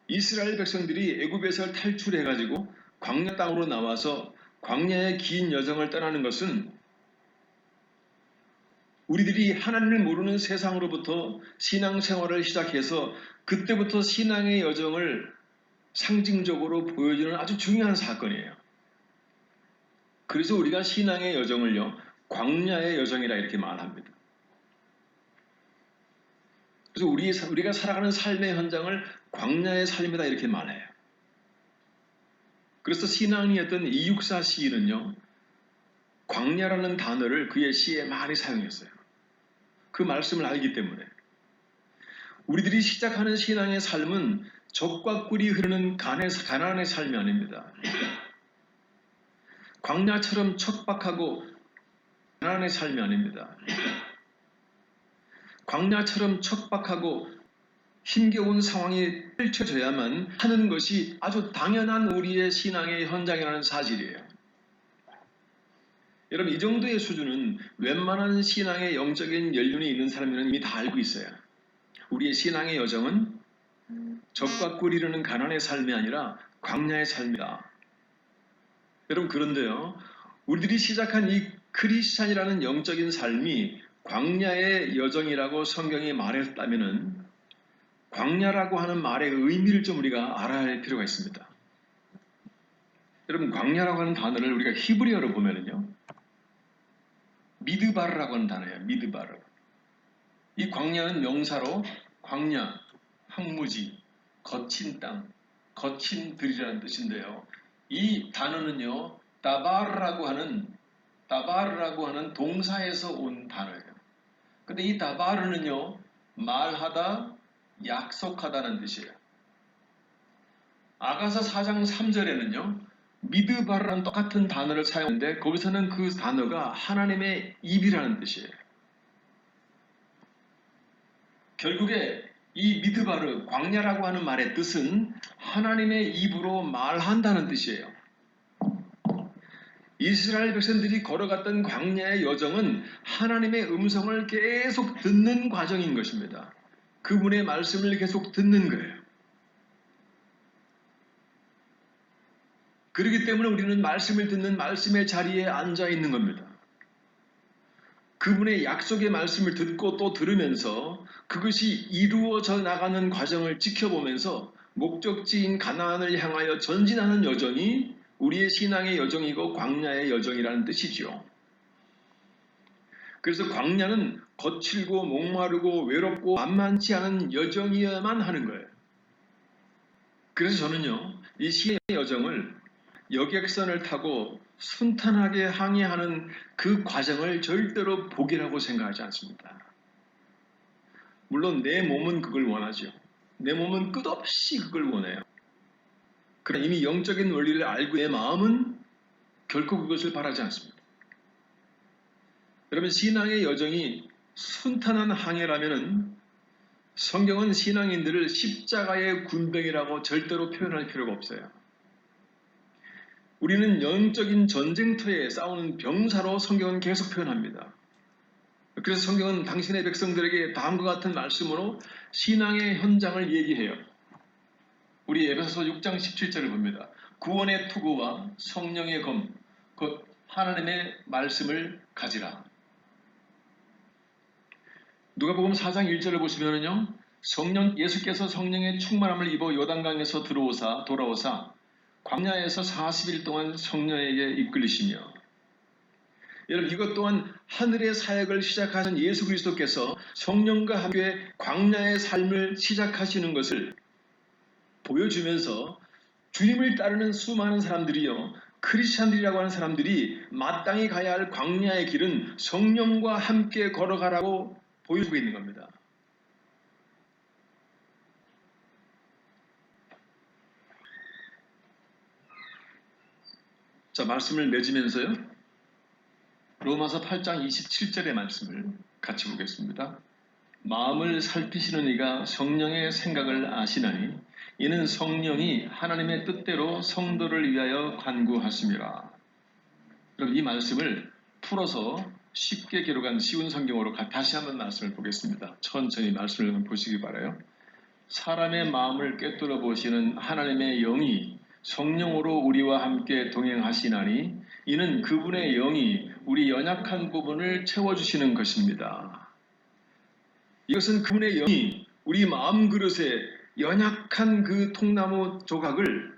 A: 이스라엘 백성들이 애굽에서 탈출해가지고 광야 땅으로 나와서 광야의 긴 여정을 떠나는 것은 우리들이 하나님을 모르는 세상으로부터 신앙생활을 시작해서 그때부터 신앙의 여정을 상징적으로 보여주는 아주 중요한 사건이에요. 그래서 우리가 신앙의 여정을요, 광야의 여정이라 이렇게 말합니다. 그래서 우리가 살아가는 삶의 현장을 광야의 삶이다 이렇게 말해요. 그래서 신앙이었던 이육사 시인은요, 광야라는 단어를 그의 시에 많이 사용했어요. 그 말씀을 알기 때문에. 우리들이 시작하는 신앙의 삶은 젖과 꿀이 흐르는 가난의 삶이 아닙니다. 광야처럼 척박하고 가난의 삶이 아닙니다. 광야처럼 척박하고 힘겨운 상황이 펼쳐져야만 하는 것이 아주 당연한 우리의 신앙의 현장이라는 사실이에요. 여러분, 이 정도의 수준은 웬만한 신앙의 영적인 연륜이 있는 사람들은 이미 다 알고 있어요. 우리의 신앙의 여정은 젖과 꿀이 흐르는 가난의 삶이 아니라 광야의 삶이다. 여러분, 그런데요, 우리들이 시작한 이 크리스찬이라는 영적인 삶이 광야의 여정이라고 성경이 말했다면은 광야라고 하는 말의 의미를 좀 우리가 알아야 할 필요가 있습니다. 여러분, 광야라고 하는 단어를 우리가 히브리어로 보면은요, 미드바르라고 하는 단어예요. 미드바르. 이 광야는 명사로 광야, 황무지, 거친 땅, 거친 들이라는 뜻인데요. 이 단어는요, 다바르라고 하는 동사에서 온 단어예요. 근데 이 다바르는요, 말하다, 약속하다는 뜻이에요. 아가서 4장 3절에는요, 미드바르라는 똑같은 단어를 사용하는데 거기서는 그 단어가 하나님의 입이라는 뜻이에요. 결국에 이 미드바르, 광야라고 하는 말의 뜻은 하나님의 입으로 말한다는 뜻이에요. 이스라엘 백성들이 걸어갔던 광야의 여정은 하나님의 음성을 계속 듣는 과정인 것입니다. 그분의 말씀을 계속 듣는 거예요. 그렇기 때문에 우리는 말씀을 듣는 말씀의 자리에 앉아 있는 겁니다. 그분의 약속의 말씀을 듣고 또 들으면서 그것이 이루어져 나가는 과정을 지켜보면서 목적지인 가나안을 향하여 전진하는 여정이 우리의 신앙의 여정이고 광야의 여정이라는 뜻이죠. 그래서 광야는 거칠고 목마르고 외롭고 만만치 않은 여정이어야만 하는 거예요. 그래서 저는요, 이 신의 여정을 여객선을 타고 순탄하게 항해하는 그 과정을 절대로 복이라고 생각하지 않습니다. 물론 내 몸은 그걸 원하죠. 내 몸은 끝없이 그걸 원해요. 그러나 이미 영적인 원리를 알고 내 마음은 결코 그것을 바라지 않습니다. 여러분, 신앙의 여정이 순탄한 항해라면 성경은 신앙인들을 십자가의 군병이라고 절대로 표현할 필요가 없어요. 우리는 영적인 전쟁터에 싸우는 병사로 성경은 계속 표현합니다. 그래서 성경은 당신의 백성들에게 다음과 같은 말씀으로 신앙의 현장을 얘기해요. 우리 에베소서 6장 17절을 봅니다. 구원의 투구와 성령의 검, 곧 하나님의 말씀을 가지라. 누가복음 4장 1절을 보시면요, 예수께서 성령의 충만함을 입어 요단강에서 돌아오사 광야에서 40일 동안 성령에게 이끌리시며, 여러분, 이것 또한 하늘의 사역을 시작하신 예수 그리스도께서 성령과 함께 광야의 삶을 시작하시는 것을 보여주면서 주님을 따르는 수많은 사람들이요, 크리스찬들이라고 하는 사람들이 마땅히 가야 할 광야의 길은 성령과 함께 걸어가라고 보여주고 있는 겁니다. 자, 말씀을 맺으면서요, 로마서 8장 27절의 말씀을 같이 보겠습니다. 마음을 살피시는 이가 성령의 생각을 아시나니 이는 성령이 하나님의 뜻대로 성도를 위하여 간구하심이라. 그럼 이 말씀을 풀어서 쉽게 기록한 쉬운 성경으로 다시 한번 말씀을 보겠습니다. 천천히 말씀을 보시기 바라요. 사람의 마음을 꿰뚫어 보시는 하나님의 영이 성령으로 우리와 함께 동행하시나니 이는 그분의 영이 우리 연약한 부분을 채워주시는 것입니다. 이것은 그분의 영이 우리 마음 그릇에 연약한 그 통나무 조각을,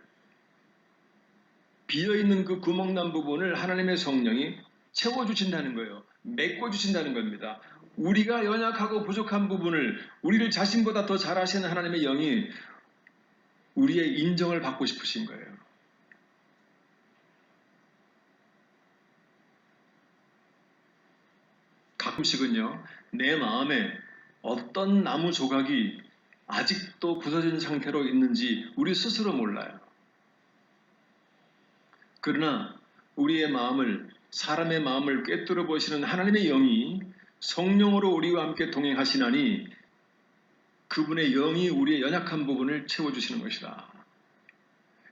A: 비어있는 그 구멍난 부분을 하나님의 성령이 채워주신다는 거예요. 메꿔주신다는 겁니다. 우리가 연약하고 부족한 부분을, 우리를 자신보다 더 잘하시는 하나님의 영이 우리의 인정을 받고 싶으신 거예요. 가끔씩은요, 내 마음에 어떤 나무 조각이 아직도 부서진 상태로 있는지 우리 스스로 몰라요. 그러나 우리의 마음을, 사람의 마음을 꿰뚫어 보시는 하나님의 영이 성령으로 우리와 함께 동행하시나니 그분의 영이 우리의 연약한 부분을 채워주시는 것이다.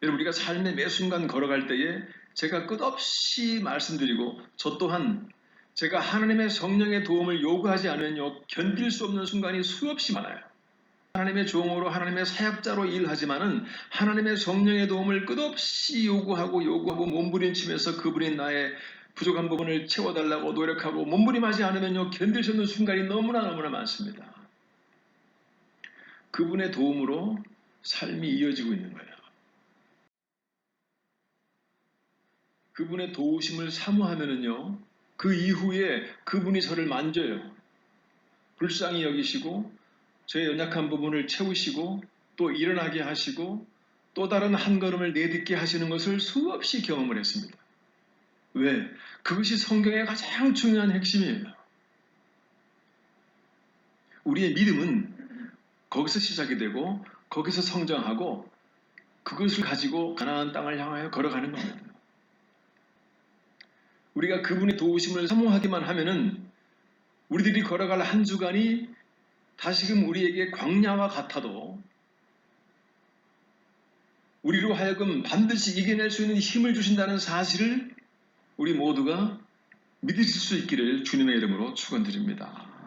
A: 여러분, 우리가 삶의 매 순간 걸어갈 때에 제가 끝없이 말씀드리고 저 또한 제가 하나님의 성령의 도움을 요구하지 않으면요 견딜 수 없는 순간이 수없이 많아요. 하나님의 종으로 하나님의 사역자로 일하지만은 하나님의 성령의 도움을 끝없이 요구하고 몸부림치면서 그분이 나의 부족한 부분을 채워달라고 노력하고 몸부림하지 않으면요 견딜 수 없는 순간이 너무나 많습니다. 그분의 도움으로 삶이 이어지고 있는 거예요. 그분의 도우심을 사모하면은요 그 이후에 그분이 저를 만져요. 불쌍히 여기시고 저의 연약한 부분을 채우시고 또 일어나게 하시고 또 다른 한 걸음을 내딛게 하시는 것을 수없이 경험을 했습니다. 왜? 그것이 성경의 가장 중요한 핵심이에요. 우리의 믿음은 거기서 시작이 되고 거기서 성장하고 그것을 가지고 가나안 땅을 향하여 걸어가는 겁니다. 우리가 그분의 도우심을 사모하기만 하면은 우리들이 걸어갈 한 주간이 다시금 우리에게 광야와 같아도 우리로 하여금 반드시 이겨낼 수 있는 힘을 주신다는 사실을 우리 모두가 믿으실 수 있기를 주님의 이름으로 축원드립니다.